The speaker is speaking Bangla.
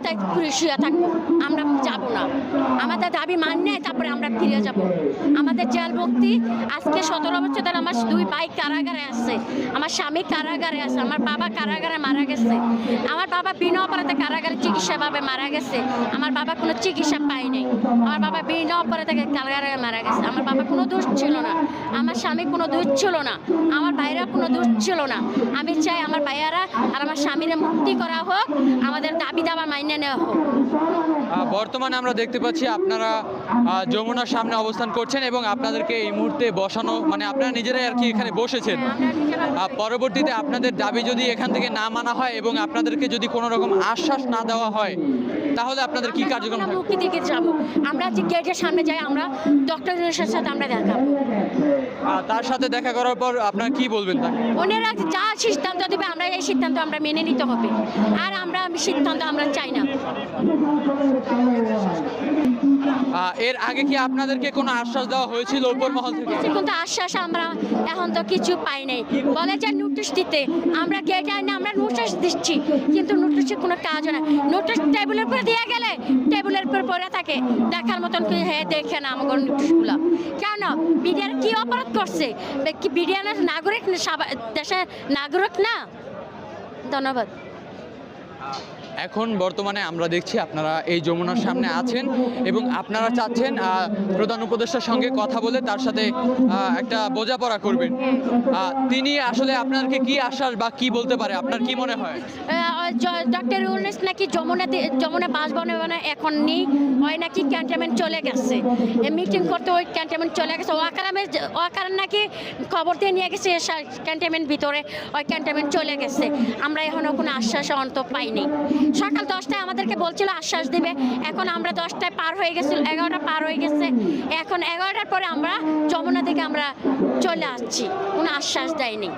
রাস্তায় শুয়ে থাকবো, আমরা যাব না। আমাদের দাবি মান্য তারপরে আমরা ফিরে যাব। আমাদের জেল মুক্তি আজকে 17 বছর ধরে আমার 2 ভাই কারাগারে আছে, আমার স্বামী কারাগারে আছে, আমার বাবা কারাগারে মারা গেছে, আমার বাবা বিনা অপরাধে কারাগারে চিকিৎসাভাবে মারা গেছে, আমার বাবা কোনো চিকিৎসা পায়নি, আমার বাবা বিনা অপরাধে কারাগারে মারা গেছে, আমার বাবা কোনো দোষ ছিল না, আমার স্বামী কোনো দোষ ছিল না, আমার ভাইরা কোনো দোষ ছিল না। আমি চাই আমার ভাইয়ারা আর আমার স্বামীরা মুক্তি করা হোক, আমাদের দাবি দাবা মাইনে নেওয়া হোক। বর্তমানে আমরা দেখতে পাচ্ছি আপনারা যমুনার সামনে অবস্থান করছেন এবং আপনাদেরকে এই মুহূর্তে বসানো, মানে আপনারা নিজেরাই আর কি এখানে বসেছেন। পরবর্তীতে আপনাদের দাবি যদি এখান থেকে না মানা হয় এবং আপনাদেরকে যদি কোনো রকম আশ্বাস না দেওয়া হয়, তাহলে আপনাদের কি কার্যক্রম হবে? মুক্তি দিকে যাবো, আমরা যে গেটের সামনে যাই, আমরা ডক্টর ইউনূসের সাথে আমরা দেখাবো। তার সাথে দেখা করার পর আপনারা কি বলবেন তাকে? ওনারা যা সিদ্ধান্ত দেবে আমরা এই সিদ্ধান্ত আমরা মেনে নিতে হবে, আর আমরা সিদ্ধান্ত আমরা চাই না। এর আগে কি আপনাদেরকে কোনো আশ্বাস দেওয়া হয়েছিল উপর মহল থেকে? কিন্তু আশ্বাস আমরা এখন তো কিছু পাই নাই, বলে যে নোটিশ দিতে, আমরা গেটে আইনে আমরা নোটিশ দিচ্ছি, কিন্তু নোটিশে কোনো কাজ হয় না। নোটিশ টেবিলের উপরে দিয়ে গেলে টেবিলের উপর পড়ে থাকে, দেখার মতন কি হ্যাঁ দেখে না আমার নোটিশগুলো। কেন বিডিআর কি অপরাধ করছে? কি বিডিআর নাগরিক দেশের নাগরিক না? ধন্যবাদ। এখন বর্তমানে আমরা দেখছি আপনারা এই যমুনার সামনে আছেন এবং আপনারা চাচ্ছেন প্রধান উপদেষ্টার সঙ্গে কথা বলে তার সাথে একটা বোঝাপড়া করবেন। তিনি আসলে আপনাদেরকে কি আশ্বাস বা কি বলতে পারে, আপনার কি মনে হয়? ডক্টর ইউনূস নাকি যমুনা বাসভবনে এখন নেই, হয় নাকি ক্যান্টনমেন্ট চলে গেছে, মিটিং করতে ওই ক্যান্টনমেন্ট চলে গেছে, ওয়াকার নাকি খবর দিয়ে নিয়ে গেছে ক্যান্টনমেন্ট ভিতরে, ওই ক্যান্টনমেন্ট চলে গেছে। আমরা এখনও কোনো আশ্বাস অন্তত পাইনি। সকাল 10টায় আমাদেরকে বলছিল আশ্বাস দিবে, এখন আমরা 10টায় পার হয়ে গেছিল, 11টা পার হয়ে গেছে, এখন 11টার পরে আমরা যমুনা থেকে আমরা চলে আসছি, কোনো আশ্বাস দেয়নি।